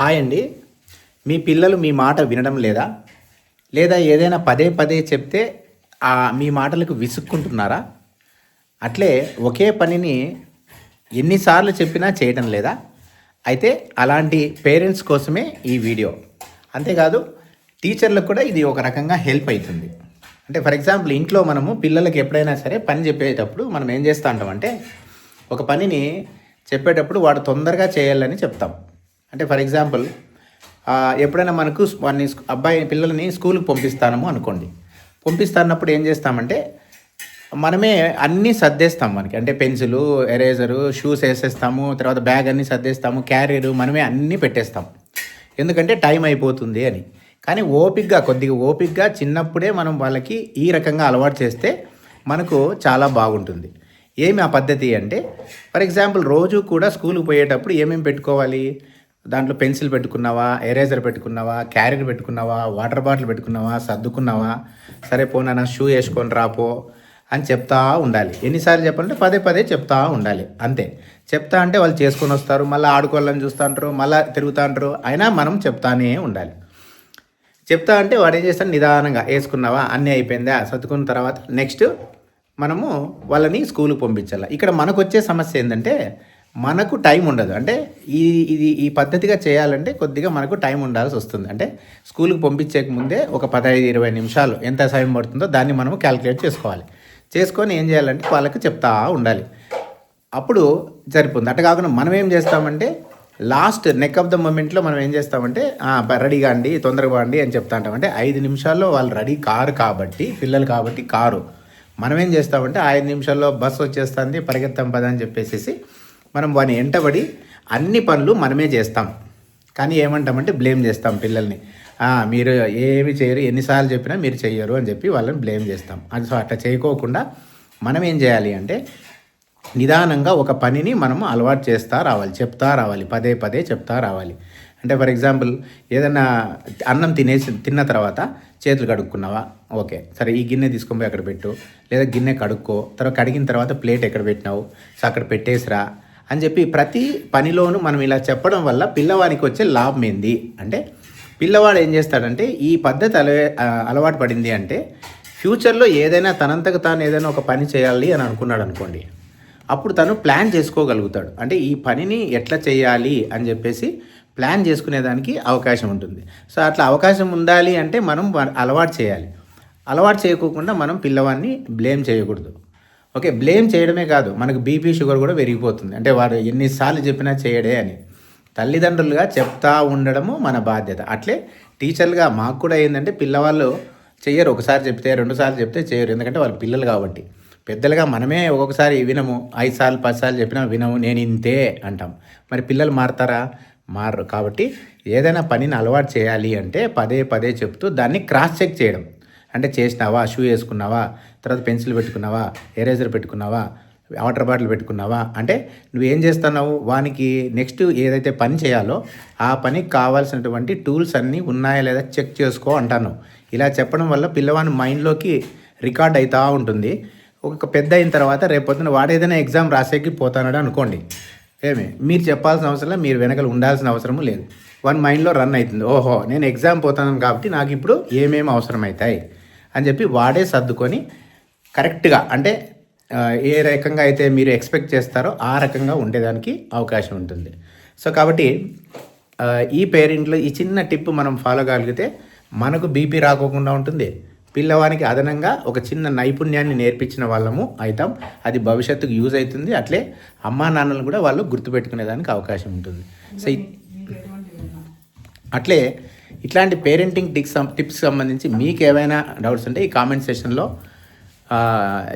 Hi అండి. మీ పిల్లలు మీ మాట వినడం లేదా? లేదా ఏదైనా పదే పదే చెప్తే మీ మాటలకు విసుక్కుంటున్నారా? అట్లే ఒకే పనిని ఎన్నిసార్లు చెప్పినా చేయడం లేదా? అయితే అలాంటి పేరెంట్స్ కోసమే ఈ వీడియో. అంతేకాదు టీచర్లకు కూడా ఇది ఒక రకంగా హెల్ప్ అవుతుంది. అంటే ఫర్ ఎగ్జాంపుల్ ఇంట్లో మనము పిల్లలకి ఎప్పుడైనా సరే పని చెప్పేటప్పుడు మనం ఏం చేస్తూ ఉంటామంటే ఒక పనిని చెప్పేటప్పుడు వాడు తొందరగా చేయాలని చెప్తాం. అంటే ఫర్ ఎగ్జాంపుల్ ఎప్పుడైనా మనకు పిల్లల్ని స్కూల్కి పంపిస్తాము అనుకోండి. పంపిస్తున్నప్పుడు ఏం చేస్తామంటే మనమే అన్నీ సర్దేస్తాం. మనకి అంటే పెన్సిలు, ఎరేజరు, షూస్ వేసేస్తాము, తర్వాత బ్యాగ్ అన్నీ సర్దేస్తాము, క్యారియరు మనమే అన్నీ పెట్టేస్తాం. ఎందుకంటే టైం అయిపోతుంది అని. కానీ కొద్దిగా ఓపికగా చిన్నప్పుడే మనం వాళ్ళకి ఈ రకంగా అలవాటు చేస్తే మనకు చాలా బాగుంటుంది. ఏమి ఆ పద్ధతి అంటే ఫర్ ఎగ్జాంపుల్ రోజు కూడా స్కూల్కి పోయేటప్పుడు ఏమేమి పెట్టుకోవాలి? దాంట్లో పెన్సిల్ పెట్టుకున్నావా, ఎరేజర్ పెట్టుకున్నావా, క్యారియర్ పెట్టుకున్నావా, వాటర్ బాటిల్ పెట్టుకున్నావా, సర్దుకున్నావా, సరే పోనా షూ వేసుకొని రాపో అని చెప్తా ఉండాలి. ఎన్నిసార్లు చెప్పాలంటే పదే పదే చెప్తా ఉండాలి. అంతే. చెప్తా అంటే వాళ్ళు చేసుకొని వస్తారు, మళ్ళీ ఆడుకోవాలని చూస్తూ ఉంటారు, మళ్ళీ తిరుగుతూ ఉంటారు. అయినా మనం చెప్తానే ఉండాలి. చెప్తా అంటే వాడు ఏం చేస్తాడు, నిదానంగా వేసుకున్నావా, అన్నీ అయిపోయిందా, సర్దుకున్న తర్వాత నెక్స్ట్ మనము వాళ్ళని స్కూల్కి పంపించాలి. ఇక్కడ మనకు వచ్చే సమస్య ఏంటంటే మనకు టైం ఉండదు. అంటే ఈ పద్ధతిగా చేయాలంటే కొద్దిగా మనకు టైం ఉండాల్సి వస్తుంది. అంటే స్కూల్కి పంపించేక ముందే ఒక 15-20 నిమిషాలు ఎంత సమయం పడుతుందో దాన్ని మనము క్యాలిక్యులేట్ చేసుకోవాలి. చేసుకొని ఏం చేయాలంటే వాళ్ళకి చెప్తా ఉండాలి. అప్పుడు సరిపోతుంది. అట్లా కాకుండా మనం ఏం చేస్తామంటే లాస్ట్ నెక్ ఆఫ్ ద మూమెంట్లో మనం ఏం చేస్తామంటే రెడీగా అండి, తొందరగా అండి అని చెప్తా ఉంటాం. అంటే 5 నిమిషాల్లో వాళ్ళు రెడీ కారు కాబట్టి, పిల్లలు కాబట్టి కారు. మనం ఏం చేస్తామంటే 5 నిమిషాల్లో బస్సు వచ్చేస్తుంది, పరిగెత్తాం పద అని చెప్పేసి మనం వాని వెంటబడి అన్ని పనులు మనమే చేస్తాం. కానీ ఏమంటామంటే బ్లేమ్ చేస్తాం పిల్లల్ని. మీరు ఏమి చేయరు, ఎన్నిసార్లు చెప్పినా మీరు చెయ్యరు అని చెప్పి వాళ్ళని బ్లేమ్ చేస్తాం. అది సో అట్లా చేయకోకుండా మనం ఏం చేయాలి అంటే నిదానంగా ఒక పనిని మనము అలవాటు చేస్తూ రావాలి, చెప్తా రావాలి, పదే పదే చెప్తా రావాలి. అంటే ఫర్ ఎగ్జాంపుల్ ఏదైనా అన్నం తిన్న తర్వాత చేతులు కడుక్కున్నావా, ఓకే సరే ఈ గిన్నె తీసుకొని పోయి అక్కడ పెట్టు, లేదా గిన్నె కడుక్కో, తర్వాత కడిగిన తర్వాత ప్లేట్ ఎక్కడ పెట్టినావు, సో అక్కడ పెట్టేసిరా అని చెప్పి ప్రతి పనిలోనూ మనం ఇలా చెప్పడం వల్ల పిల్లవానికి వచ్చే లాభం ఏంది అంటే పిల్లవాడు ఏం చేస్తాడంటే ఈ పద్ధతి అలవాటు పడింది అంటే ఫ్యూచర్లో ఏదైనా తనంతకు తాను ఏదైనా ఒక పని చేయాలి అని అనుకున్నాడు అనుకోండి, అప్పుడు తను ప్లాన్ చేసుకోగలుగుతాడు. అంటే ఈ పనిని ఎట్లా చేయాలి అని చెప్పేసి ప్లాన్ చేసుకునేదానికి అవకాశం ఉంటుంది. సో అట్లా అవకాశం ఉండాలి అంటే మనం అలవాటు చేయాలి. అలవాటు చేయకోకుండా మనం పిల్లవాడిని బ్లేమ్ చేయకూడదు. ఓకే, బ్లేమ్ చేయడమే కాదు, మనకు బీపీ షుగర్ కూడా పెరిగిపోతుంది. అంటే వాడు ఎన్నిసార్లు చెప్పినా చేయడే అని. తల్లిదండ్రులుగా చెప్తా ఉండడము మన బాధ్యత. అట్లే టీచర్లుగా మాకు కూడా ఏంటంటే పిల్లవాళ్ళు చెయ్యరు. ఒకసారి చెప్తే 2 సార్లు చెప్తే చేయరు. ఎందుకంటే వాళ్ళు పిల్లలు కాబట్టి. పెద్దలుగా మనమే ఒక్కొక్కసారి వినము, 5 సార్లు 10 సార్లు చెప్పినా వినము, నేను ఇంతే అంటాం. మరి పిల్లలు మారతారా? మారరు. కాబట్టి ఏదైనా పనిని అలవాటు చేయాలి అంటే పదే పదే చెప్తూ దాన్ని క్రాస్ చెక్ చేయడం. అంటే చేసినావా, షూ వేసుకున్నావా, తర్వాత పెన్సిల్ పెట్టుకున్నావా, ఎరేజర్ పెట్టుకున్నావా, వాటర్ బాటిల్ పెట్టుకున్నావా, అంటే నువ్వేం చేస్తున్నావు, వానికి నెక్స్ట్ ఏదైతే పని చేయాలో ఆ పనికి కావాల్సినటువంటి టూల్స్ అన్నీ ఉన్నాయా లేదా చెక్ చేసుకో అంటాను. ఇలా చెప్పడం వల్ల పిల్లవాని మైండ్లోకి రికార్డ్ అవుతూ ఉంటుంది. ఒక పెద్ద అయిన తర్వాత రేపొద్దున వాడు ఏదైనా ఎగ్జామ్ రాసేకి పోతానాడు అనుకోండి, మీరు చెప్పాల్సిన అవసరం, మీరు వెనకలు ఉండాల్సిన అవసరము లేదు. వన్ మైండ్లో రన్ అవుతుంది, ఓహో నేను ఎగ్జామ్ పోతాను కాబట్టి నాకు ఇప్పుడు ఏమేమి అవసరం అవుతాయి అని చెప్పి వాడే సర్దుకొని కరెక్ట్గా అంటే ఏ రకంగా అయితే మీరు ఎక్స్పెక్ట్ చేస్తారో ఆ రకంగా ఉండేదానికి అవకాశం ఉంటుంది. సో కాబట్టి ఈ పేరెంట్లో ఈ చిన్న టిప్ మనం ఫాలో కాగలిగితే మనకు బీపీ రాకోకుండా ఉంటుంది, పిల్లవానికి అదనంగా ఒక చిన్న నైపుణ్యాన్ని నేర్పించిన వాళ్ళము అవుతాం. అది భవిష్యత్తుకు యూజ్ అవుతుంది. అట్లే అమ్మా నాన్నలు కూడా వాళ్ళు గుర్తుపెట్టుకునేదానికి అవకాశం ఉంటుంది. సో అట్లే ఇట్లాంటి పేరెంటింగ్ టిప్స్ సంబంధించి మీకు ఏమైనా డౌట్స్ ఉంటే ఈ కామెంట్ సెషన్లో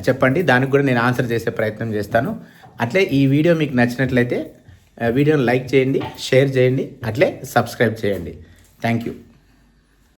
చెప్పండి. దానికి కూడా నేను ఆన్సర్ చేసే ప్రయత్నం చేస్తాను. అట్లే ఈ వీడియో మీకు నచ్చినట్లయితే వీడియోని లైక్ చేయండి, షేర్ చేయండి, అట్లే సబ్స్క్రైబ్ చేయండి. Thank you.